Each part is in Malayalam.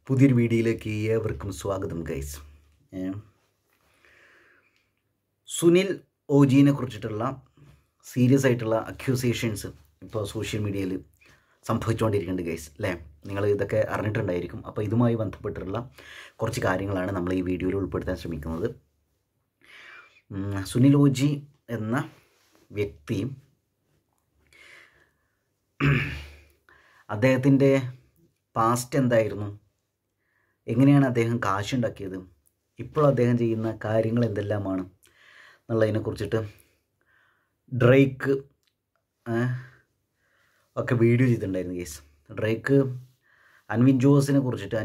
പുതിയൊരു വീഡിയോയിലേക്ക് ഏവർക്കും സ്വാഗതം ഗൈസ്. സുനിൽ ഓജിനെ കുറിച്ചിട്ടുള്ള സീരിയസ് ആയിട്ടുള്ള അക്യൂസേഷൻസ് ഇപ്പോൾ സോഷ്യൽ മീഡിയയിൽ സംഭവിച്ചുകൊണ്ടിരിക്കുന്നുണ്ട് ഗൈസ്, അല്ലേ? നിങ്ങൾ ഇതൊക്കെ അറിഞ്ഞിട്ടുണ്ടായിരിക്കും. അപ്പോൾ ഇതുമായി ബന്ധപ്പെട്ടിട്ടുള്ള കുറച്ച് കാര്യങ്ങളാണ് നമ്മൾ ഈ വീഡിയോയിൽ ഉൾപ്പെടുത്താൻ ശ്രമിക്കുന്നത്. സുനിൽ ഓജി എന്ന വ്യക്തി അദ്ദേഹത്തിൻ്റെ പാസ്റ്റ് എന്തായിരുന്നു, എങ്ങനെയാണ് അദ്ദേഹം കാശുണ്ടാക്കിയത്, ഇപ്പോൾ അദ്ദേഹം ചെയ്യുന്ന കാര്യങ്ങൾ എന്തെല്ലാമാണ് എന്നുള്ളതിനെക്കുറിച്ചിട്ട് ഡ്രേക്ക് ഒക്കെ വീഡിയോ ചെയ്തിട്ടുണ്ടായിരുന്നു കേസ്. ഡ്രേക്ക് അൻവിൻ ജോസിനെ കുറിച്ചിട്ട്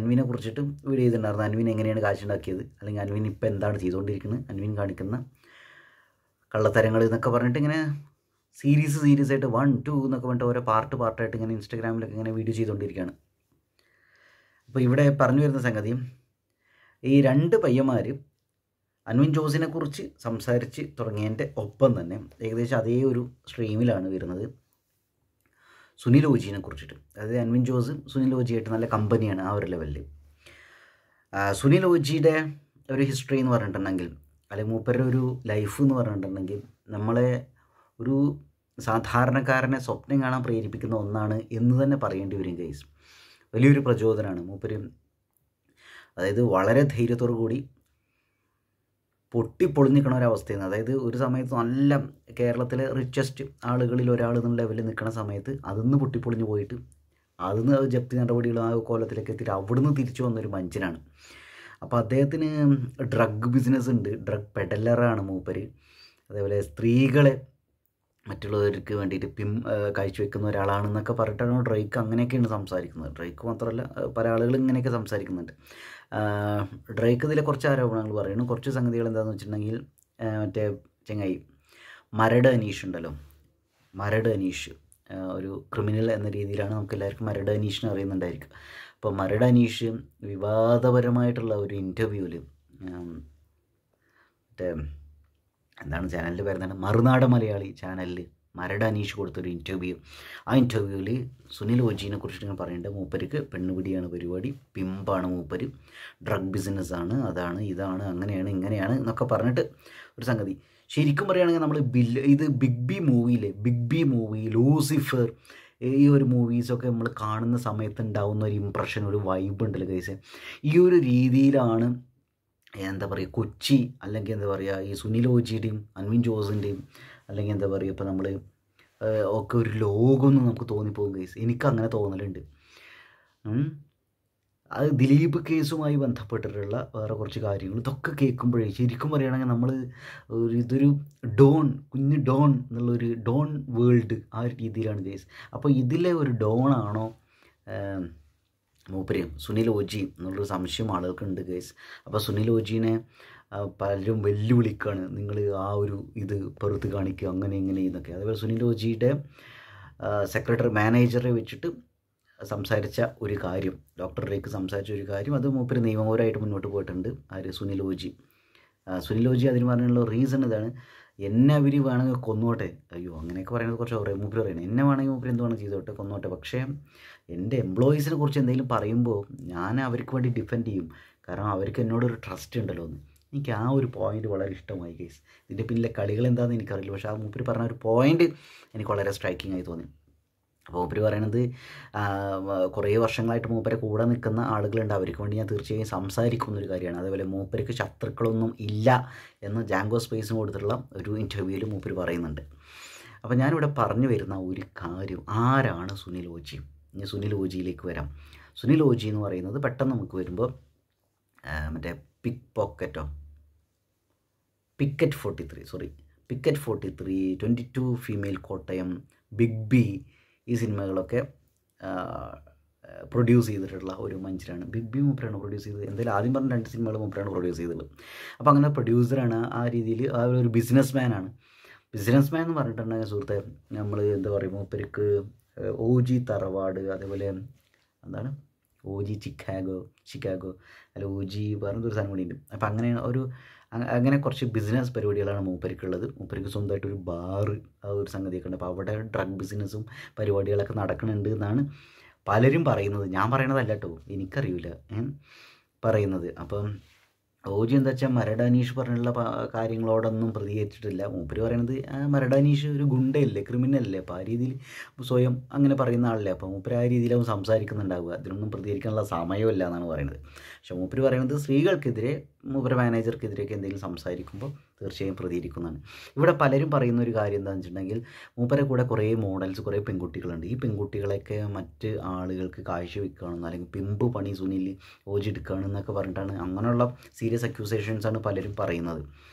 വീഡിയോ ചെയ്തിട്ടുണ്ടായിരുന്നു. അൻവിൻ എങ്ങനെയാണ് കാശുണ്ടാക്കിയത്, അല്ലെങ്കിൽ അൻവിൻ ഇപ്പോൾ എന്താണ് ചെയ്തുകൊണ്ടിരിക്കുന്നത്, അൻവിൻ കാണിക്കുന്ന കള്ളത്തരങ്ങൾ എന്നൊക്കെ പറഞ്ഞിട്ട് ഇങ്ങനെ സീരീസ് ആയിട്ട് 1, 2 എന്നൊക്കെ പറഞ്ഞിട്ട് ഓരോ പാർട്ടായിട്ട് ഇങ്ങനെ ഇൻസ്റ്റാഗ്രാമിലൊക്കെ ഇങ്ങനെ വീഡിയോ ചെയ്തുകൊണ്ടിരിക്കുകയാണ്. അപ്പോൾ ഇവിടെ പറഞ്ഞു വരുന്ന സംഗതി, ഈ 2 പയ്യന്മാർ അൻവിൻ ജോസിനെ കുറിച്ച് സംസാരിച്ച് തുടങ്ങിയതിൻ്റെ ഒപ്പം തന്നെ ഏകദേശം അതേ ഒരു സ്ട്രീമിലാണ് വരുന്നത് സുനിൽ ഓജിനെ കുറിച്ചിട്ട്. അതായത് അൻവിൻ ജോസ് സുനിൽ ഓജിയായിട്ട് നല്ല കമ്പനിയാണ് ആ ഒരു ലെവലിൽ. സുനിൽ ഓജിയുടെ ഒരു ഹിസ്റ്ററി എന്ന് പറഞ്ഞിട്ടുണ്ടെങ്കിൽ, അല്ലെങ്കിൽ മൂപ്പരുടെ ഒരു ലൈഫ് എന്ന് പറഞ്ഞിട്ടുണ്ടെങ്കിൽ, നമ്മളെ ഒരു സാധാരണക്കാരനെ സ്വപ്നം കാണാൻ പ്രേരിപ്പിക്കുന്ന ഒന്നാണ് എന്ന് തന്നെ പറയേണ്ടി വരും ഗൈസ്. വലിയൊരു പ്രചോദനമാണ് മൂപ്പര്. അതായത് വളരെ ധൈര്യത്തോടു കൂടി പൊട്ടിപ്പൊളിഞ്ഞിക്കണ ഒരവസ്ഥയാണ്. അതായത് ഒരു സമയത്ത് നല്ല കേരളത്തിലെ റിച്ചസ്റ്റ് ആളുകളിൽ ഒരാൾ എന്നുള്ള ലെവലിൽ നിൽക്കുന്ന സമയത്ത് അതിന്ന് പൊട്ടിപ്പൊളിഞ്ഞ് പോയിട്ട് അതിന്ന് ജപ്തി നടപടികളും ആ കോലത്തിലേക്ക് എത്തിയിട്ട് അവിടുന്ന് തിരിച്ചു വന്നൊരു മനുഷ്യനാണ്. അപ്പോൾ അദ്ദേഹത്തിന് ഡ്രഗ് ബിസിനസ് ഉണ്ട്, ഡ്രഗ് പെഡലറാണ് മൂപ്പര്. അതേപോലെ സ്ത്രീകളെ മറ്റുള്ളവർക്ക് വേണ്ടിയിട്ട് കാഴ്ചവെക്കുന്ന ഒരാളാണെന്നൊക്കെ പറഞ്ഞിട്ടാണ് ഡ്രേക്ക് അങ്ങനെയൊക്കെയാണ് സംസാരിക്കുന്നത്. ഡ്രേക്ക് മാത്രമല്ല പല ആളുകളും ഇങ്ങനെയൊക്കെ സംസാരിക്കുന്നുണ്ട്. ഡ്രേക്ക് ഇതിലെ കുറച്ച് ആരോപണങ്ങൾ പറയുന്നു. കുറച്ച് സംഗതികൾ എന്താണെന്ന് വെച്ചിട്ടുണ്ടെങ്കിൽ, മറ്റേ ചെങ്ങായി മരട് അനീഷ് ഉണ്ടല്ലോ, മരട് അനീഷ് ഒരു ക്രിമിനൽ എന്ന രീതിയിലാണ് നമുക്ക് എല്ലാവർക്കും മരട് അനീഷിനെ അറിയുന്നുണ്ടായിരിക്കും. അപ്പോൾ മരട് അനീഷ് വിവാദപരമായിട്ടുള്ള ഒരു ഇൻ്റർവ്യൂവിൽ, മറ്റേ എന്താണ് ചാനലിൻ്റെ പേരെന്താണ്, മറുനാടൻ മലയാളി ചാനലിൽ മരട് അനീഷ് കൊടുത്തൊരു ഇൻ്റർവ്യൂ. ആ ഇൻ്റർവ്യൂവിൽ സുനിൽ ഓജിനെ കുറിച്ചിട്ട് ഞാൻ പറയേണ്ടത്, മൂപ്പർക്ക് പെണ്ണുപിടിയാണ് പരിപാടി, പിമ്പാണ് മൂപ്പര്, ഡ്രഗ് ബിസിനസ്സാണ്, അതാണ് ഇതാണ് അങ്ങനെയാണ് ഇങ്ങനെയാണ് എന്നൊക്കെ പറഞ്ഞിട്ട് ഒരു സംഗതി. ശരിക്കും പറയുകയാണെങ്കിൽ നമ്മൾ ഇത് ബിഗ് ബി മൂവി ലൂസിഫർ, ഈ ഒരു മൂവീസൊക്കെ നമ്മൾ കാണുന്ന സമയത്ത് ഉണ്ടാകുന്ന ഒരു ഇമ്പ്രഷൻ, ഒരു വൈബ് ഉണ്ടല്ലോ ഗൈസ്. ഈ ഒരു രീതിയിലാണ് എന്താ പറയുക കൊച്ചി, അല്ലെങ്കിൽ എന്താ പറയുക ഈ സുനിൽ ഓജിയുടെയും അൻവിൻ ജോസിൻ്റെയും, അല്ലെങ്കിൽ എന്താ പറയുക ഇപ്പോൾ നമ്മൾ ഒക്കെ ഒരു ലോകമൊന്നും നമുക്ക് തോന്നിപ്പോകും ഗൈസ്. എനിക്കങ്ങനെ തോന്നലുണ്ട്. അത് ദിലീപ് കേസുമായി ബന്ധപ്പെട്ടിട്ടുള്ള വേറെ കുറച്ച് കാര്യങ്ങൾ ഇതൊക്കെ കേൾക്കുമ്പോഴേ ശരിക്കും പറയുകയാണെങ്കിൽ നമ്മൾ ഇതൊരു കുഞ്ഞ് ഡോൺ എന്നുള്ളൊരു ഡോൺ വേൾഡ് ആ ഒരു രീതിയിലാണ് ഗൈസ്. അപ്പോൾ ഇതിലെ ഒരു ഡോണാണോ മൂപ്പര് സുനിൽ ഓജി എന്നുള്ളൊരു സംശയം ആളുകൾക്കുണ്ട് ഗൈസ്. അപ്പോൾ സുനിൽ ഓജിനെ പലരും വെല്ലുവിളിക്കുകയാണ്, നിങ്ങൾ ആ ഒരു ഇത് പുറത്ത് കാണിക്കുക അങ്ങനെ ഇങ്ങനെ എന്നൊക്കെ. അതുപോലെ സുനിൽ ഓജിയുടെ സെക്രട്ടറി മാനേജറെ വെച്ചിട്ട് സംസാരിച്ച ഒരു കാര്യം, ഡോക്ടറിലേക്ക് സംസാരിച്ച ഒരു കാര്യം, അത് മൂപ്പര് നിയമപരമായിട്ട് മുന്നോട്ട് പോയിട്ടുണ്ട്. ആര്? സുനിൽ ഓജി അതിന് പറഞ്ഞുള്ള റീസൺ ഇതാണ്, എന്നെ അവർ വേണമെങ്കിൽ കൊന്നോട്ടെ. അയ്യോ അങ്ങനെയൊക്കെ പറയുന്നത് കുറച്ച് പറയും. മൂപ്പര് പറയുന്നത് എന്നെ വേണമെങ്കിൽ മൂപ്പര് എന്ത് വേണം ചെയ്തോട്ടെ, കൊന്നോട്ടെ, പക്ഷേ എൻ്റെ എംപ്ലോയീസിനെ കുറിച്ച് എന്തെങ്കിലും പറയുമ്പോൾ ഞാൻ അവർക്ക് വേണ്ടി ഡിഫെൻഡ് ചെയ്യും, കാരണം അവർക്ക് എന്നോടൊരു ട്രസ്റ്റ് ഉണ്ടല്ലോ എന്ന്. എനിക്ക് ആ ഒരു പോയിൻ്റ് വളരെ ഇഷ്ടമായി കേസ്. ഇതിൻ്റെ പിന്നിലെ കളികൾ എന്താണെന്ന് എനിക്കറിയില്ല, പക്ഷേ ആ മൂപ്പര് പറഞ്ഞ ഒരു പോയിൻ്റ് എനിക്ക് വളരെ സ്ട്രൈക്കിംഗ് ആയി തോന്നി. അപ്പോൾ മൂപ്പര് പറയണത്, കുറേ വർഷങ്ങളായിട്ട് മൂപ്പരെ കൂടെ നിൽക്കുന്ന ആളുകളുണ്ട്, അവർക്ക് വേണ്ടി ഞാൻ തീർച്ചയായും സംസാരിക്കുന്നൊരു കാര്യമാണ്. അതേപോലെ മൂപ്പർക്ക് ശത്രുക്കളൊന്നും ഇല്ല എന്ന് ജാങ്കോ സ്പേസിന് കൊടുത്തിട്ടുള്ള ഒരു ഇൻ്റർവ്യൂവിൽ മൂപ്പര് പറയുന്നുണ്ട്. അപ്പോൾ ഞാനിവിടെ പറഞ്ഞു വരുന്ന ഒരു കാര്യം, ആരാണ് സുനിൽ ഓജി? ഇനി സുനിൽ ഓജിയിലേക്ക് വരാം. സുനിൽ ഓജി എന്ന് പറയുന്നത് പെട്ടെന്ന് നമുക്ക് വരുമ്പോൾ മറ്റേ Picket 43, 22 female Kottayam, Big B, ഈ സിനിമകളൊക്കെ പ്രൊഡ്യൂസ് ചെയ്തിട്ടുള്ള ഒരു മനുഷ്യനാണ്. ബിഗ് ബി മൂപ്പരാണ് പ്രൊഡ്യൂസ് ചെയ്തത്. എന്തായാലും ആദ്യം പറഞ്ഞ 2 സിനിമകൾ മൂപ്പരാണ് പ്രൊഡ്യൂസ് ചെയ്തത്. അപ്പോൾ അങ്ങനെ പ്രൊഡ്യൂസറാണ്, ആ രീതിയിൽ ആ ഒരു ബിസിനസ് മാൻ എന്ന് പറഞ്ഞിട്ടുണ്ടെങ്കിൽ സുഹൃത്തെ, നമ്മൾ എന്താ പറയുക, മൂപ്പർക്ക് ഓജി തറവാട്, അതേപോലെ എന്താണ് ഓജി ചിക്കാഗോ അല്ല ഓജി പറഞ്ഞൊരു സാധനം കൂടി ഉണ്ട്. അപ്പോൾ അങ്ങനെ കുറച്ച് ബിസിനസ് പരിപാടികളാണ് മൂപ്പർക്കുള്ളത്. മൂപ്പർക്ക് സ്വന്തമായിട്ടൊരു ബാറ് ആ ഒരു സംഗതിയൊക്കെ ഉണ്ട്. അപ്പോൾ അവിടെ ഡ്രഗ് ബിസിനസ്സും പരിപാടികളൊക്കെ നടക്കുന്നുണ്ട് എന്നാണ് പലരും പറയുന്നത്, ഞാൻ പറയണതല്ല കേട്ടോ, എനിക്കറിയില്ല പറയുന്നത്. അപ്പം ഓജി എന്താ വെച്ചാൽ മരടാനീഷ് പറഞ്ഞുള്ള കാര്യങ്ങളോടൊന്നും പ്രതികരിച്ചിട്ടില്ല. മൂപ്പര് പറയണത് മരടാനീഷ് ഒരു ഗുണ്ടയല്ലേ, ക്രിമിനലല്ലേ, അപ്പോൾ ആ രീതിയിൽ സ്വയം അങ്ങനെ പറയുന്ന ആളല്ലേ, അപ്പോൾ മൂപ്പര് ആ രീതിയിലാവും സംസാരിക്കുന്നുണ്ടാവുക, അതിനൊന്നും പ്രതികരിക്കാനുള്ള സമയമില്ല എന്നാണ് പറയുന്നത്. പക്ഷേ മൂപ്പര് പറയുന്നത് സ്ത്രീകൾക്കെതിരെ മൂപ്പര് മാനേജർക്കെതിരെയൊക്കെ എന്തെങ്കിലും സംസാരിക്കുമ്പോൾ തീർച്ചയായും പ്രതികരിക്കുന്നതാണ്. ഇവിടെ പലരും പറയുന്ന ഒരു കാര്യം എന്താണെന്ന് വെച്ചിട്ടുണ്ടെങ്കിൽ മൂപ്പരെ കൂടെ കുറേ മോഡൽസ്, കുറേ പെൺകുട്ടികളുണ്ട്. ഈ പെൺകുട്ടികളെയൊക്കെ മറ്റ് ആളുകൾക്ക് കാഴ്ചവെക്കുകയാണെന്ന്, അല്ലെങ്കിൽ പിമ്പ് പണി സുനിൽ ഓജി എടുക്കുകയാണെന്നൊക്കെ പറഞ്ഞിട്ടാണ്, അങ്ങനെയുള്ള സീരിയസ് അക്യൂസേഷൻസാണ് പലരും പറയുന്നത്.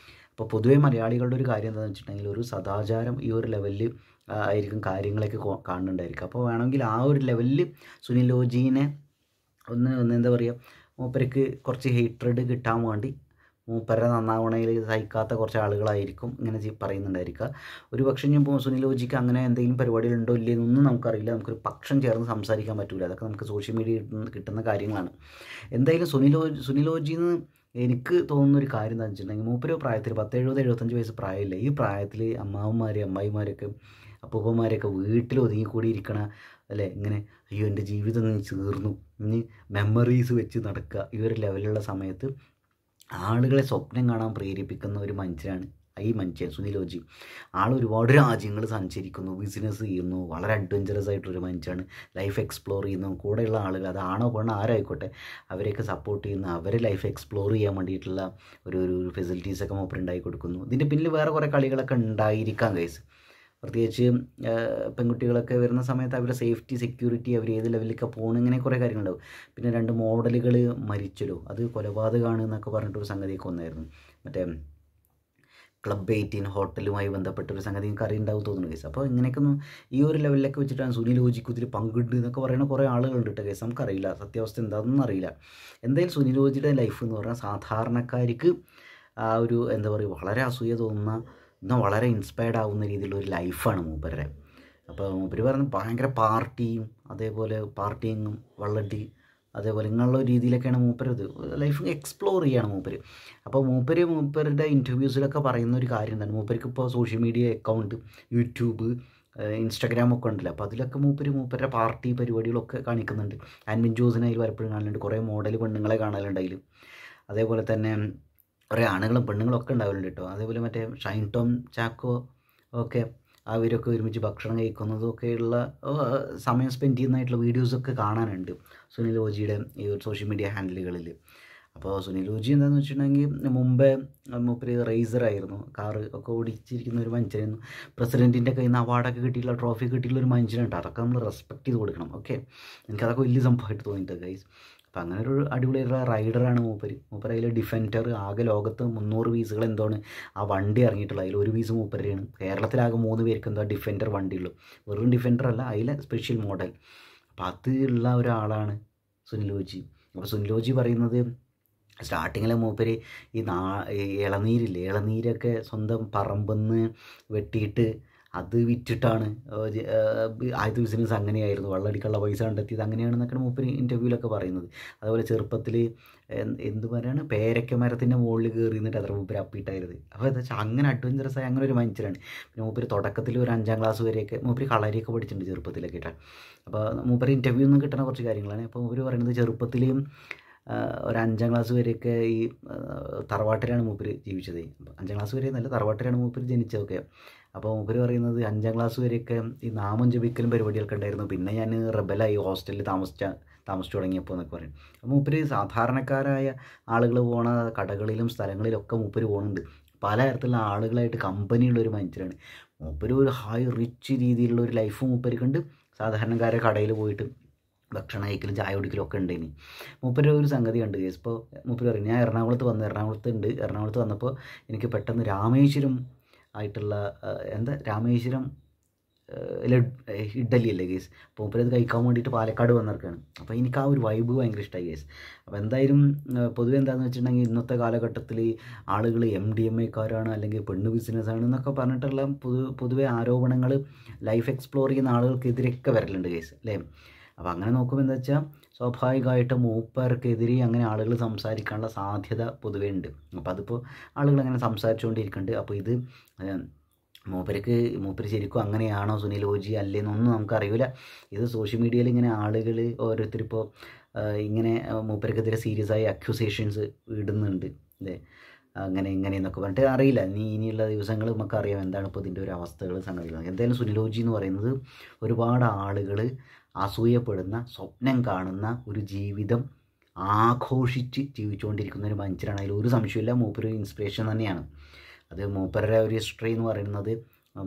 അപ്പോൾ പൊതുവേ മലയാളികളുടെ ഒരു കാര്യം എന്താണെന്ന് വെച്ചിട്ടുണ്ടെങ്കിൽ ഒരു സദാചാരം ഈ ഒരു ലെവലിൽ ആയിരിക്കും കാര്യങ്ങളൊക്കെ കാണുന്നുണ്ടായിരിക്കും. അപ്പോൾ വേണമെങ്കിൽ ആ ഒരു ലെവലിൽ സുനിൽ ഓജീനെ ഒന്ന് എന്താ പറയുക, മൂപ്പർക്ക് കുറച്ച് ഹേറ്റ്രഡ് കിട്ടാൻ വേണ്ടി മൂപ്പരെ നന്നാവണയിൽ സഹിക്കാത്ത കുറച്ച് ആളുകളായിരിക്കും ഇങ്ങനെ പറയുന്നുണ്ടായിരിക്കുക. ഒരു പക്ഷേ ഞാൻ സുനിൽ ഓജിക്ക് അങ്ങനെ എന്തെങ്കിലും പരിപാടികളുണ്ടോ ഇല്ലയെന്നൊന്നും നമുക്കറിയില്ല. നമുക്കൊരു പക്ഷം ചേർന്ന് സംസാരിക്കാൻ പറ്റില്ല. അതൊക്കെ നമുക്ക് സോഷ്യൽ മീഡിയ കിട്ടുന്ന കാര്യങ്ങളാണ്. എന്തായാലും സുനിൽ ഓജിന്ന് എനിക്ക് തോന്നുന്നൊരു കാര്യം എന്താണെന്ന് വെച്ചിട്ടുണ്ടെങ്കിൽ മൂപ്പര് പ്രായത്തിൽ 70-75 വയസ്സ് പ്രായമില്ല. ഈ പ്രായത്തിൽ അമ്മാവന്മാർ, അമ്മായിമാരൊക്കെ, അപ്പൂപ്പന്മാരൊക്കെ വീട്ടിൽ ഒതുങ്ങിക്കൂടിയിരിക്കണ അല്ലേ, ഇങ്ങനെ അയ്യോ എൻ്റെ ജീവിതം നീ ചേർന്നു, ഇനി മെമ്മറീസ് വെച്ച് നടക്കുക, ഈ ഒരു ലെവലുള്ള സമയത്ത് ആളുകളെ സ്വപ്നം കാണാൻ പ്രേരിപ്പിക്കുന്ന ഒരു മനുഷ്യനാണ് ഈ മനുഷ്യൻ സുനിൽ ഓജി. ആൾ ഒരുപാട് രാജ്യങ്ങൾ സഞ്ചരിക്കുന്നു, ബിസിനസ് ചെയ്യുന്നു, വളരെ അഡ്വഞ്ചറസ് ആയിട്ടൊരു മനുഷ്യനാണ്. ലൈഫ് എക്സ്പ്ലോർ ചെയ്യുന്നു. കൂടെയുള്ള ആളുകൾ, അത് ആണോ പെണ്ണോ ആരായിക്കോട്ടെ, അവരെയൊക്കെ സപ്പോർട്ട് ചെയ്യുന്ന, അവരെ ലൈഫ് എക്സ്പ്ലോർ ചെയ്യാൻ വേണ്ടിയിട്ടുള്ള ഒരു ഫെസിലിറ്റീസൊക്കെ മൂപ്പർ ഉണ്ടാക്കി കൊടുക്കുന്നു. ഇതിൻ്റെ പിന്നിൽ വേറെ കുറേ കളികളൊക്കെ ഉണ്ടായിരിക്കാം ഗൈസ്. പ്രത്യേകിച്ച് പെൺകുട്ടികളൊക്കെ വരുന്ന സമയത്ത് അവരുടെ സേഫ്റ്റി, സെക്യൂരിറ്റി, അവർ ഏത് ലെവലിലൊക്കെ പോകണം, ഇങ്ങനെ കുറേ കാര്യങ്ങളുണ്ടാവും. പിന്നെ 2 മോഡലുകൾ മരിച്ചല്ലോ, അത് കൊലപാതകമാണ് എന്നൊക്കെ പറഞ്ഞിട്ടൊരു സംഗതിയൊക്കെ വന്നായിരുന്നു. മറ്റേ Club 18 ഹോട്ടലുമായി ബന്ധപ്പെട്ടൊരു സംഗതി നിങ്ങൾക്ക് അറിയുണ്ടാവും തോന്നുന്നു കേസ്. അപ്പോൾ ഇങ്ങനെയൊക്കെ ഈ ഒരു ലെവലിലൊക്കെ വെച്ചിട്ടാണ് സുനിൽ ഓജിക്ക് ഇതിൽ പങ്കുണ്ട് എന്നൊക്കെ പറയുന്ന കുറേ ആളുകളുണ്ട് കേട്ടോ കേസ്. നമുക്കറിയില്ല സത്യാവസ്ഥ എന്താണെന്നൊന്നും അറിയില്ല. എന്തായാലും സുനിൽ ഓജിയുടെ ലൈഫ് എന്ന് പറഞ്ഞാൽ സാധാരണക്കാർക്ക് ആ ഒരു എന്താ പറയുക, വളരെ അസൂയ തോന്നുന്ന, എന്നാൽ വളരെ ഇൻസ്പയർഡ് ആവുന്ന രീതിയിലുള്ള ഒരു ലൈഫാണ് മൂപ്പരുടെ. അപ്പോൾ മൂപ്പര് പറഞ്ഞ് ഭയങ്കര പാർട്ടിയും, അതേപോലെ പാർട്ടിയും വള്ളടി, അതേപോലെ ഇങ്ങനെയുള്ള രീതിയിലൊക്കെയാണ് മൂപ്പരത് ലൈഫ് എക്സ്പ്ലോർ ചെയ്യാണ് മൂപ്പര്. അപ്പോൾ മൂപ്പരുടെ ഇൻ്റർവ്യൂസിലൊക്കെ പറയുന്ന ഒരു കാര്യം എന്താണ്, മൂപ്പർക്ക് ഇപ്പോൾ സോഷ്യൽ മീഡിയ അക്കൗണ്ട്, യൂട്യൂബ്, ഇൻസ്റ്റാഗ്രാമൊക്കെ ഉണ്ടല്ലോ. അപ്പോൾ അതിലൊക്കെ മൂപ്പരുടെ പാർട്ടി പരിപാടികളൊക്കെ കാണിക്കുന്നുണ്ട്. ആൻമിൻ ജോസിനെ അതിൽ പലപ്പോഴും കാണലുണ്ട്. കുറേ മോഡൽ പെണ്ണുങ്ങളെ കാണലുണ്ട് അതിൽ. അതേപോലെ തന്നെ കുറേ ആണുങ്ങളും പെണ്ണുങ്ങളും ഒക്കെ ഉണ്ടാവലുണ്ട് കേട്ടോ. അതേപോലെ മറ്റേ ഷൈൻ ടോം ചാക്കോ ഒക്കെ അവരൊക്കെ ഒരുമിച്ച് ഭക്ഷണം കഴിക്കുന്നതും ഒക്കെയുള്ള സമയം സ്പെൻഡ് ചെയ്യുന്നതായിട്ടുള്ള വീഡിയോസൊക്കെ കാണാനുണ്ട് സുനിൽ ഓജിയുടെ ഈ ഒരു സോഷ്യൽ മീഡിയ ഹാൻഡിലുകളിൽ. അപ്പോൾ സുനിൽ ഓജി എന്താണെന്ന് വെച്ചിട്ടുണ്ടെങ്കിൽ മുമ്പേ മൂപ്പര് റേസറായിരുന്നു, കാറ് ഒക്കെ ഓടിച്ചിരിക്കുന്ന ഒരു മനുഷ്യനായിരുന്നു. പ്രസിഡൻറ്റിൻ്റെ കയ്യിൽ നിന്ന് അവാർഡൊക്കെ കിട്ടിയിട്ടുള്ള, ട്രോഫി കിട്ടിയിട്ടുള്ള ഒരു മനുഷ്യനുണ്ട്. അതൊക്കെ നമ്മൾ റെസ്പെക്ട് ചെയ്ത് കൊടുക്കണം. ഓക്കെ, എനിക്കതൊക്കെ വലിയ സംഭവമായിട്ട് തോന്നിയിട്ട് ഗൈസ്. അപ്പോൾ അങ്ങനെ ഒരു അടിപൊളിയായിട്ടുള്ള റൈഡറാണ് മൂപ്പര് അതിൽ ഡിഫൻഡർ. ആകെ ലോകത്ത് 300 പീസുകൾ എന്താണ് ആ വണ്ടി ഇറങ്ങിയിട്ടുള്ളത്. അതിൽ ഒരു പീസ് മൂപ്പരുടെയാണ്. കേരളത്തിലാകെ 3 പേർക്ക് എന്തോ ഡിഫൻഡർ വണ്ടിയുള്ളൂ. വെറും ഡിഫൻഡർ അല്ല, അതിലെ സ്പെഷ്യൽ മോഡൽ. അപ്പോൾ അതുള്ള ഒരാളാണ് സുനിൽ ഓജി. അപ്പോൾ സുനിൽ ഓജി പറയുന്നത് സ്റ്റാർട്ടിങ്ങിലെ മൂപ്പര് ഈ ഇളനീരൊക്കെ സ്വന്തം പറമ്പെന്ന് വെട്ടിയിട്ട് അത് വിറ്റിട്ടാണ് ആദ്യത്തെ ബിസിനസ് അങ്ങനെയായിരുന്നു, വെള്ളടിക്കുള്ള പൈസ കണ്ടെത്തിയത് അങ്ങനെയാണെന്നൊക്കെയാണ് മൂപ്പര് ഇൻ്റർവ്യൂവിലൊക്കെ പറയുന്നത്. അതുപോലെ ചെറുപ്പത്തിൽ എന്ത് പറയാണ്, പേരക്ക മരത്തിൻ്റെ മുകളിൽ കയറി നിന്നിട്ട് അത്ര മൂപ്പര് അപ്പിയിട്ടായിരുന്നത്. അപ്പോൾ എന്താ വെച്ചാൽ അങ്ങനെ അഡ്വഞ്ചറസ് ആയ അങ്ങനെ ഒരു മനുഷ്യനാണ്. പിന്നെ മൂപ്പര് തുടക്കത്തിൽ ഒരു 5ാം ക്ലാസ് വരെയൊക്കെ മൂപ്പര് കളരിയൊക്കെ പഠിച്ചിട്ടുണ്ട് ചെറുപ്പത്തിലൊക്കെ ഇട്ടാൽ. അപ്പോൾ മൂപ്പര് ഇൻ്റർവ്യൂ നിന്ന് കിട്ടുന്ന കുറച്ച് കാര്യങ്ങളാണ്. അപ്പോൾ മൂപ്പര് പറയുന്നത് ചെറുപ്പത്തിലും ഒരു 5ാം ക്ലാസ് വരെയൊക്കെ ഈ തറവാട്ടിലാണ് മൂപ്പര് ജീവിച്ചത്. 5ാം ക്ലാസ് വരെ നല്ല തറവാട്ടിലാണ് മൂപ്പര് ജനിച്ചതൊക്കെ. അപ്പോൾ മൂപ്പര് പറയുന്നത് 5ാം ക്ലാസ് വരെയൊക്കെ ഈ നാമം ജപിക്കലും പരിപാടികളൊക്കെ ഉണ്ടായിരുന്നു. പിന്നെ ഞാൻ റെബലായി ഹോസ്റ്റലിൽ താമസിച്ചു തുടങ്ങിയപ്പോൾ എന്നൊക്കെ പറയും. അപ്പോൾ മൂപ്പര് സാധാരണക്കാരായ ആളുകൾ പോണ കടകളിലും സ്ഥലങ്ങളിലൊക്കെ മൂപ്പര് പോകുന്നുണ്ട്. പലതരത്തിലുള്ള ആളുകളായിട്ട് കമ്പനിയുള്ളൊരു മനുഷ്യരാണ് മൂപ്പര്. ഒരു ഹൈ റിച്ച് രീതിയിലുള്ള ഒരു ലൈഫ് മൂപ്പർക്കുണ്ട്. സാധാരണക്കാരെ കടയിൽ പോയിട്ട് ഭക്ഷണം കഴിക്കലും ചായ കുടിക്കലും ഒക്കെ ഉണ്ട്. ഇനി മൂപ്പര് ഒരു സംഗതി കണ്ട് കേസ്. ഇപ്പോൾ മൂപ്പര് പറയും, ഞാൻ എറണാകുളത്ത് വന്നപ്പോൾ എനിക്ക് പെട്ടെന്ന് രാമേശ്വരം ആയിട്ടുള്ള രാമേശ്വരം ഇഡ്ഡലി അല്ലേ കേസ്. അപ്പോൾ മൂപ്പര് അത് കഴിക്കാൻ വേണ്ടിയിട്ട് പാലക്കാട് വന്നിരിക്കുകയാണ്. അപ്പോൾ എനിക്ക് ആ ഒരു വൈബ് ഭയങ്കര ഇഷ്ടമായി കേസ്. അപ്പോൾ എന്തായാലും പൊതുവെ എന്താണെന്ന് വെച്ചിട്ടുണ്ടെങ്കിൽ ഇന്നത്തെ കാലഘട്ടത്തിൽ ആളുകൾ MDMAക്കാരാണ്, അല്ലെങ്കിൽ പെണ്ണ് ബിസിനസ്സാണ് എന്നൊക്കെ പറഞ്ഞിട്ടുള്ള പൊതുവെ ആരോപണങ്ങൾ ലൈഫ് എക്സ്പ്ലോർ ചെയ്യുന്ന ആളുകൾക്കെതിരെയൊക്കെ വരലുണ്ട് കേസ് അല്ലേ. അപ്പോൾ അങ്ങനെ നോക്കുമ്പോൾ എന്താ വെച്ചാൽ സ്വാഭാവികമായിട്ടും മൂപ്പർക്കെതിരെ അങ്ങനെ ആളുകൾ സംസാരിക്കാനുള്ള സാധ്യത പൊതുവേ ഉണ്ട്. അപ്പോൾ അതിപ്പോൾ ആളുകൾ അങ്ങനെ സംസാരിച്ചുകൊണ്ടിരിക്കുന്നുണ്ട്. അപ്പോൾ ഇത് മൂപ്പര് ശരിക്കും അങ്ങനെയാണോ സുനിൽ ഓജി അല്ലേന്നൊന്നും നമുക്കറിയില്ല. ഇത് സോഷ്യൽ മീഡിയയിൽ ഇങ്ങനെ ആളുകൾ ഓരോരുത്തരിപ്പോൾ ഇങ്ങനെ മൂപ്പർക്കെതിരെ സീരിയസ് ആയി അക്യൂസേഷൻസ് ഇടുന്നുണ്ട് അല്ലേ, അങ്ങനെ ഇങ്ങനെയെന്നൊക്കെ പറഞ്ഞിട്ട് അറിയില്ല. ഇനിയുള്ള ദിവസങ്ങൾ നമുക്കറിയാം എന്താണ് ഇപ്പോൾ ഇതിൻ്റെ ഒരു അവസ്ഥകൾ സംഗതികൾ. എന്തായാലും സുനിൽ ഓജി എന്ന് പറയുന്നത് ഒരുപാട് ആളുകൾ അസൂയപ്പെടുന്ന, സ്വപ്നം കാണുന്ന ഒരു ജീവിതം ആഘോഷിച്ച് ജീവിച്ചുകൊണ്ടിരിക്കുന്ന ഒരു മനുഷ്യരാണ്. അതിൽ ഒരു സംശയമില്ല. മൂപ്പര് ഇൻസ്പിറേഷൻ തന്നെയാണ്. അത് മൂപ്പരുടെ ഒരു ഹിസ്റ്ററി എന്ന് പറയുന്നത്,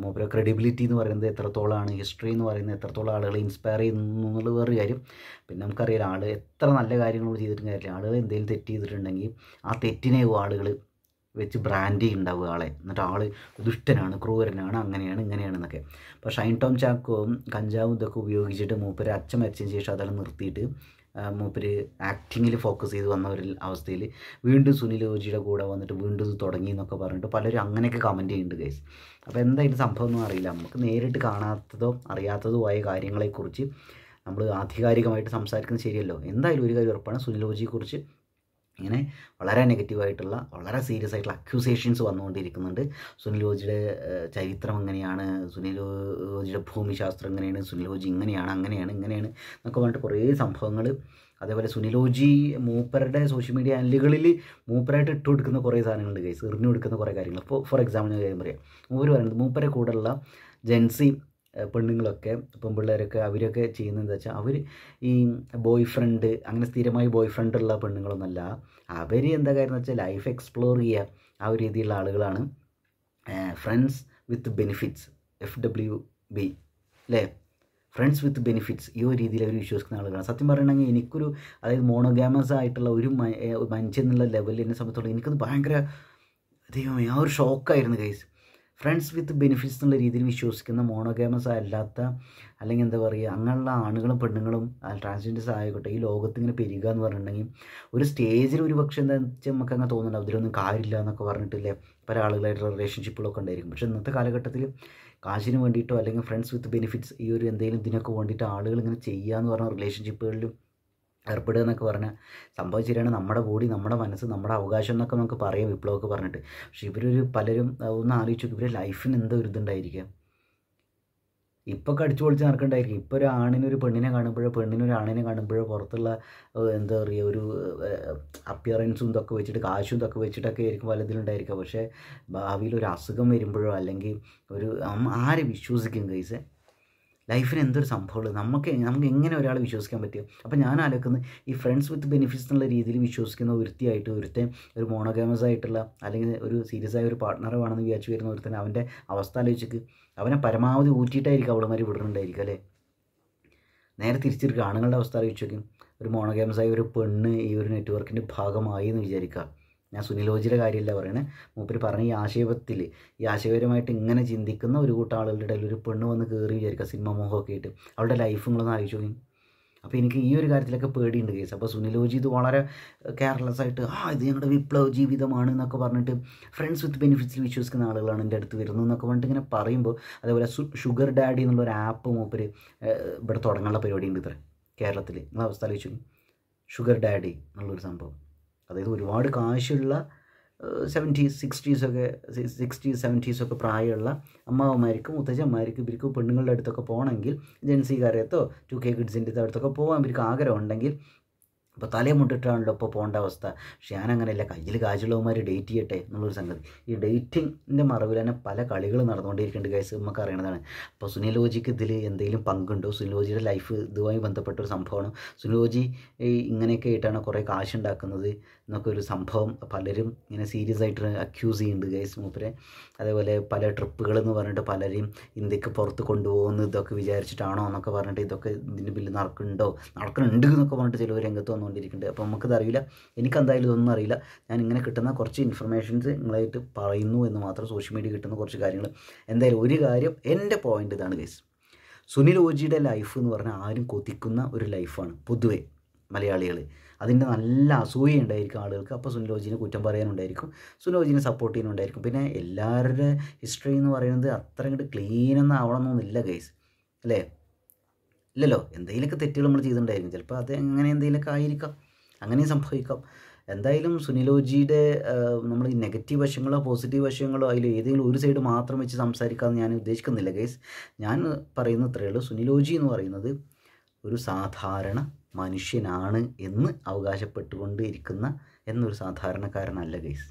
മൂപ്പരുടെ ക്രെഡിബിലിറ്റി എന്ന് പറയുന്നത് എത്രത്തോളമാണ്, ഹിസ്റ്ററി എന്ന് പറയുന്നത് എത്രത്തോളം ആളുകളെ ഇൻസ്പയർ ചെയ്യുന്നു എന്നുള്ള വേറൊരു കാര്യം. പിന്നെ നമുക്കറിയാം ആൾ എത്ര നല്ല കാര്യങ്ങൾ ചെയ്തിട്ടും കാര്യമില്ല. ആളുകൾ എന്തെങ്കിലും തെറ്റ് ചെയ്തിട്ടുണ്ടെങ്കിൽ ആ തെറ്റിനെ ആളുകൾ വെച്ച് ബ്രാൻഡ് ചെയ്യുന്നുണ്ടാവുക ആളെ. എന്നിട്ട് ആൾ ദുഷ്ടനാണ്, ക്രൂരനാണ്, അങ്ങനെയാണ് ഇങ്ങനെയാണെന്നൊക്കെ. അപ്പോൾ ഷൈൻ ടോം ചാക്കോവും കഞ്ചാവും ഇതൊക്കെ ഉപയോഗിച്ചിട്ട് മൂപ്പര് അച്ഛൻ മരിച്ചതിന് ശേഷം അതെല്ലാം നിർത്തിയിട്ട് മൂപ്പര് ആക്ടിങ്ങിൽ ഫോക്കസ് ചെയ്ത് വന്ന ഒരു അവസ്ഥയിൽ വീണ്ടും സുനിൽ ഓജിയുടെ കൂടെ വന്നിട്ട് വീണ്ടും ഇത് തുടങ്ങി എന്നൊക്കെ പറഞ്ഞിട്ട് പലരും അങ്ങനെയൊക്കെ കമൻറ്റ് ചെയ്യുന്നുണ്ട് ഗൈസ്. അപ്പോൾ എന്തായാലും സംഭവം ഒന്നും അറിയില്ല. നമുക്ക് നേരിട്ട് കാണാത്തതോ അറിയാത്തതോ ആയ കാര്യങ്ങളെക്കുറിച്ച് നമ്മൾ ആധികാരികമായിട്ട് സംസാരിക്കുന്നത് ശരിയല്ലോ. എന്തായാലും ഒരു കാര്യം ഉറപ്പാണ്, സുനിൽ ഓജിയെക്കുറിച്ച് ഇങ്ങനെ വളരെ നെഗറ്റീവായിട്ടുള്ള, വളരെ സീരിയസ് ആയിട്ടുള്ള അക്യൂസേഷൻസ് വന്നുകൊണ്ടിരിക്കുന്നുണ്ട്. സുനിൽ ഓജിയുടെ ചരിത്രം എങ്ങനെയാണ്, സുനിൽ ഓജിയുടെ ഭൂമിശാസ്ത്രം എങ്ങനെയാണ്, സുനിൽ ഓജി ഇങ്ങനെയാണ് അങ്ങനെയാണ് എന്നൊക്കെ പറഞ്ഞിട്ട് കുറേ സംഭവങ്ങൾ. അതേപോലെ സുനിൽ ഓജി മൂപ്പരുടെ സോഷ്യൽ മീഡിയ ഹാൻഡിലുകളിൽ മൂപ്പരായിട്ട് ഇട്ട് കൊടുക്കുന്ന കുറേ സാധനങ്ങളുണ്ട് ഗൈസ്, എറിഞ്ഞു കൊടുക്കുന്ന കുറേ കാര്യങ്ങൾ. ഇപ്പോൾ ഫോർ എക്സാമ്പിൾ ഞാൻ കാര്യം പറയാം. മൂപ്പർ പറയുന്നത് മൂപ്പരെ കൂടെയുള്ള ജെൻസി പെണ്ണുങ്ങളൊക്കെ, പെൺപിള്ളേരൊക്കെ അവരൊക്കെ ചെയ്യുന്നതെന്ന് വെച്ചാൽ അവർ ഈ ബോയ് ഫ്രണ്ട്, അങ്ങനെ സ്ഥിരമായി ബോയ് ഫ്രണ്ടുള്ള പെണ്ണുങ്ങളൊന്നുമല്ല. അവർ എന്താ കാര്യം എന്ന് വെച്ചാൽ ലൈഫ് എക്സ്പ്ലോർ ചെയ്യുക, ആ ഒരു രീതിയിലുള്ള ആളുകളാണ്. ഫ്രണ്ട്സ് വിത്ത് ബെനിഫിറ്റ്സ്, FWB അല്ലേ, ഫ്രണ്ട്സ് വിത്ത് ബെനിഫിറ്റ്സ്, ഈ ഒരു രീതിയിൽ അവർ വിശ്വസിക്കുന്ന ആളുകളാണ്. സത്യം പറയണമെങ്കിൽ എനിക്കൊരു, അതായത് മോണോഗാമസ് ആയിട്ടുള്ള ഒരു മനുഷ്യൻ എന്നുള്ള ലെവലിൽ എന്നെ സംബന്ധിച്ചോളം എനിക്കത് ഭയങ്കര ദൈവമേ ആ ഒരു ഷോക്കായിരുന്നു ഗൈസ്. ഫ്രണ്ട്സ് വിത്ത് ബെനിഫിറ്റ്സ് എന്നുള്ള രീതിയിൽ വിശ്വസിക്കുന്ന, മോണോഗാമസ് അല്ലാത്ത, അല്ലെങ്കിൽ എന്താ പറയുക, അങ്ങനെയുള്ള ആണുങ്ങളും പെണ്ണുങ്ങളും ട്രാൻസ്ജെൻഡേഴ്സ് ആയിക്കോട്ടെ ഈ ലോകത്ത് ഇങ്ങനെ പെരുക എന്ന് പറഞ്ഞിട്ടുണ്ടെങ്കിൽ ഒരു സ്റ്റേജിൽ ഒരു പക്ഷേ എന്താ വെച്ചാൽ നമുക്ക് അങ്ങനെ തോന്നുന്നുണ്ട് അതിലൊന്നും കാര്യമില്ല എന്നൊക്കെ പറഞ്ഞിട്ടില്ലേ പല ആളുകളായിട്ടുള്ള റിലേഷൻഷിപ്പുകളൊക്കെ ഉണ്ടായിരിക്കും. പക്ഷേ ഇന്നത്തെ കാലഘട്ടത്തിൽ കാശിന് വേണ്ടിയിട്ടോ അല്ലെങ്കിൽ ഫ്രണ്ട്സ് വിത്ത് ബെനിഫിറ്റ്സ് ഈ ഒരു എന്തെങ്കിലും ഇതിനൊക്കെ വേണ്ടിയിട്ട് ആളുകൾ ഇങ്ങനെ ചെയ്യുക എന്ന് പറഞ്ഞ റിലേഷൻഷിപ്പുകളിലും ഏർപ്പെടുക എന്നൊക്കെ പറഞ്ഞാൽ സംഭവം ശരിയാണ്. നമ്മുടെ ബോഡി, നമ്മുടെ മനസ്സ്, നമ്മുടെ അവകാശം എന്നൊക്കെ നമുക്ക് പറയാം വിപ്ലവമൊക്കെ പറഞ്ഞിട്ട്. പക്ഷേ ഇവരൊരു പലരും ഒന്ന് ആലോചിച്ചു നോക്കും, ഇവരുടെ ലൈഫിന് എന്തോ ഒരു ഇതുണ്ടായിരിക്കുക. ഇപ്പോൾ ഒക്കെ അടിച്ചു പൊളിച്ച് നടക്കണ്ടായിരിക്കും. ഇപ്പോൾ ഒരു ആണിനൊരു പെണ്ണിനെ കാണുമ്പോഴോ പെണ്ണിനൊരു ആണിനെ കാണുമ്പോഴോ പുറത്തുള്ള എന്താ പറയുക ഒരു അപ്പിയറൻസും ഇതൊക്കെ വെച്ചിട്ട്, കാശും ഇതൊക്കെ വെച്ചിട്ടൊക്കെ ആയിരിക്കും പലതിലുണ്ടായിരിക്കുക. പക്ഷേ ഭാവിയിൽ ഒരു അസുഖം വരുമ്പോഴോ അല്ലെങ്കിൽ ഒരു ആരെ വിശ്വസിക്കും ഗൈസ്? ലൈഫിന് എന്തൊരു സംഭവമുള്ളത്, നമുക്ക് എങ്ങനെ ഒരാളെ വിശ്വസിക്കാൻ പറ്റും? അപ്പോൾ ഞാൻ ആലോചിക്കുന്നത് ഈ ഫ്രണ്ട്സ് വിത്ത് ബെനിഫിറ്റ്സ് എന്നുള്ള രീതിയിൽ വിശ്വസിക്കുന്ന ഒരുത്തിയായിട്ട്, ഒരുത്തൻ ഒരു മോണോഗാമസ് ആയിട്ടുള്ള അല്ലെങ്കിൽ ഒരു സീരിയസ് ആയ ഒരു പാർട്ട്ണറെ വേണമെന്ന് വിചാരിച്ചു വരുന്ന ഒരുത്തൻ, അവൻ്റെ അവസ്ഥ ആലോചിച്ചിട്ട് അവനെ പരമാവധി ഊറ്റിയിട്ടായിരിക്കും അവളുമാർ വിടുന്നുണ്ടായിരിക്കും അല്ലേ. നേരെ തിരിച്ചിരിക്കുക, ആണുങ്ങളുടെ അവസ്ഥ ആലോചിച്ച് നോക്കും. ഒരു മോണോഗാമസ് ആയ ഒരു പെണ്ണ് ഈ ഒരു നെറ്റ്വർക്കിൻ്റെ ഭാഗമായി എന്ന് വിചാരിക്കുക. ഞാൻ സുനിൽ ഓജിയുടെ കാര്യമല്ല പറയണേ, മൂപ്പര് പറഞ്ഞ ഈ ആശയപരമായിട്ട് ഇങ്ങനെ ചിന്തിക്കുന്ന ഒരു കൂട്ടം ആളുകളുടെ ഇടയിൽ ഒരു പെണ്ണ് വന്ന് കയറി വിചാരിക്കുക, സിനിമ മോഹമൊക്കെ ആയിട്ട് അവളുടെ ലൈഫ് നിങ്ങളൊന്ന് ആലോചിച്ച് നോക്കി. അപ്പോൾ എനിക്ക് ഈ ഒരു കാര്യത്തിലൊക്കെ പേടിയുണ്ട് കേസ്. അപ്പോൾ സുനിൽ ഓജി ഇത് വളരെ കെയർലെസ് ആയിട്ട് ഇത് ഞങ്ങളുടെ വിപ്ലവ ജീവിതമാണ് എന്നൊക്കെ പറഞ്ഞിട്ട് ഫ്രണ്ട്സ് വിത്ത് ബെനിഫിറ്റ്സിൽ വിശ്വസിക്കുന്ന ആളുകളാണ് എൻ്റെ അടുത്ത് വരുന്നത് എന്നൊക്കെ പറഞ്ഞിട്ട് ഇങ്ങനെ പറയുമ്പോൾ, അതേപോലെ ഷുഗർ ഡാഡി എന്നുള്ളൊരു ആപ്പ് മൂപ്പര് ഇവിടെ തുടങ്ങാനുള്ള പരിപാടി ഉണ്ട് ഇത്ര കേരളത്തിൽ. നിങ്ങളെ അവസ്ഥ ആലോചിച്ചു, ഷുഗർ ഡാഡി എന്നുള്ളൊരു സംഭവം. അതായത് ഒരുപാട് കാശുള്ള 70s 60s ഒക്കെ 60s 70s ഒക്കെ പ്രായമുള്ള അമ്മാവന്മാർക്ക്, മുത്തച്ഛന്മാർക്ക്, ഇവർക്ക് പെണ്ണുങ്ങളുടെ അടുത്തൊക്കെ പോകണമെങ്കിൽ ജെൻസിക്കാരത്തോ 2K കിഡ്സിൻ്റെ അടുത്തൊക്കെ പോകാൻ ഇവർക്ക് ആഗ്രഹം ഉണ്ടെങ്കിൽ ഇപ്പോൾ തലയെ മുട്ടിട്ടാണല്ലോ ഇപ്പോൾ പോകേണ്ട അവസ്ഥ. പക്ഷേ ഞാനങ്ങനെയല്ല, കയ്യിൽ കാശുള്ളവന്മാർ ഡേറ്റ് ചെയ്യട്ടെ എന്നുള്ളൊരു സംഗതി. ഈ ഡേറ്റിങ്ങിൻ്റെ മറവിൽ തന്നെ പല കളികൾ നടന്നുകൊണ്ടിരിക്കുന്നുണ്ട് കേസ്, നമുക്ക് അറിയണതാണ്. അപ്പോൾ സുനിൽ ഓജിക്ക് ഇതിൽ എന്തെങ്കിലും പങ്കുണ്ടോ? സുനിൽ ഓജിയുടെ ലൈഫ് ഇതുമായി ബന്ധപ്പെട്ട ഒരു സംഭവമാണ്. സുനിൽ ഓജി ഇങ്ങനെയൊക്കെ ആയിട്ടാണ് കുറേ കാശുണ്ടാക്കുന്നത് എന്നൊക്കെ ഒരു സംഭവം പലരും ഇങ്ങനെ സീരിയസ് ആയിട്ട് അക്യൂസ് ചെയ്യുന്നുണ്ട് കേസ് മൂപ്പരെ. അതേപോലെ പല ട്രിപ്പുകളെന്ന് പറഞ്ഞിട്ട് പലരെയും ഇന്ത്യക്ക് പുറത്ത് കൊണ്ടുപോകുന്നത് ഇതൊക്കെ വിചാരിച്ചിട്ടാണോ എന്നൊക്കെ പറഞ്ഞിട്ട് ഇതൊക്കെ ഇതിൻ്റെ ബില്ല് നടക്കുന്നുണ്ട് എന്നൊക്കെ പറഞ്ഞിട്ട് ചിലവർ രംഗത്ത് വന്നുകൊണ്ടിരിക്കുന്നുണ്ട്. അപ്പോൾ നമുക്കതറിയില്ല, എനിക്കെന്തായാലും ഇതൊന്നും അറിയില്ല. ഞാൻ ഇങ്ങനെ കിട്ടുന്ന കുറച്ച് ഇൻഫർമേഷൻസ് നിങ്ങളായിട്ട് പറയുന്നു എന്ന് മാത്രം, സോഷ്യൽ മീഡിയ കിട്ടുന്ന കുറച്ച് കാര്യങ്ങൾ. എന്തായാലും ഒരു കാര്യം, എൻ്റെ പോയിൻ്റ് ഇതാണ് ഗൈസ്, സുനിൽ ഓജിയുടെ ലൈഫ് എന്ന് പറഞ്ഞാൽ ആരും കൊതിക്കുന്ന ഒരു ലൈഫാണ് പൊതുവെ മലയാളികൾ. അതിൻ്റെ നല്ല അസൂയ ഉണ്ടായിരിക്കും ആളുകൾക്ക്. അപ്പോൾ സുനിൽ ഓജിനെ കുറ്റം പറയാനുണ്ടായിരിക്കും, സുനിൽ ഓജിനെ സപ്പോർട്ട് ചെയ്യാനുണ്ടായിരിക്കും. പിന്നെ എല്ലാവരുടെ ഹിസ്റ്ററി എന്ന് പറയുന്നത് അത്ര ഇങ്ങോട്ട് ക്ലീനൊന്നും ആവണമെന്നൊന്നുമില്ല ഗൈസ്, അല്ലേ? ഇല്ലല്ലോ, എന്തെങ്കിലുമൊക്കെ തെറ്റുകൾ നമ്മൾ ചെയ്തിട്ടുണ്ടായിരിക്കും. ചിലപ്പോൾ അത് അങ്ങനെ എന്തെങ്കിലുമൊക്കെ ആയിരിക്കാം, അങ്ങനെയും സംഭവിക്കാം. എന്തായാലും സുനിലോജിയുടെ നമ്മൾ ഈ നെഗറ്റീവ് വശങ്ങളോ പോസിറ്റീവ് വശങ്ങളോ അതിൽ ഏതെങ്കിലും ഒരു സൈഡ് മാത്രം വെച്ച് സംസാരിക്കാമെന്ന് ഞാൻ ഉദ്ദേശിക്കുന്നില്ല ഗൈസ്. ഞാൻ പറയുന്നത്രയേ ഉള്ളൂ, സുനിലോജി എന്ന് പറയുന്നത് ഒരു സാധാരണ മനുഷ്യനാണ് എന്ന് അവകാശപ്പെട്ടുകൊണ്ട് ഇരിക്കുന്ന എന്നൊരു സാധാരണക്കാരനല്ല ഗൈസ്.